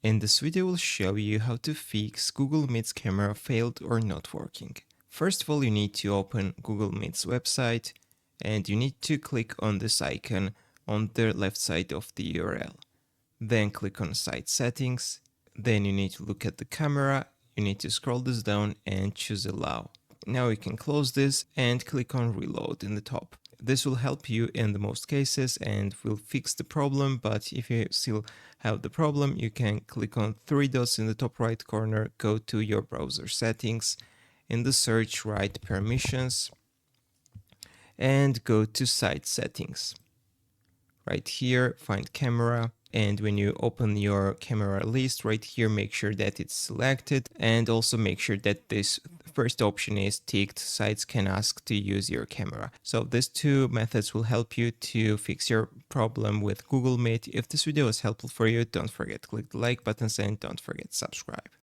In this video, we'll show you how to fix Google Meet's camera failed or not working. First of all, you need to open Google Meet's website and you need to click on this icon on the left side of the URL. Then click on Site Settings. Then you need to look at the camera. You need to scroll this down and choose Allow. Now you can close this and click on Reload in the top. This will help you in the most cases and will fix the problem, but if you still have the problem, you can click on three dots in the top right corner, go to your browser settings, in the search write permissions, and go to site settings. Right here, find camera, and when you open your camera list right here, make sure that it's selected and also make sure that this first option is ticked. Sites can ask to use your camera. So these two methods will help you to fix your problem with Google Meet. If this video was helpful for you, don't forget to click the like button and don't forget to subscribe.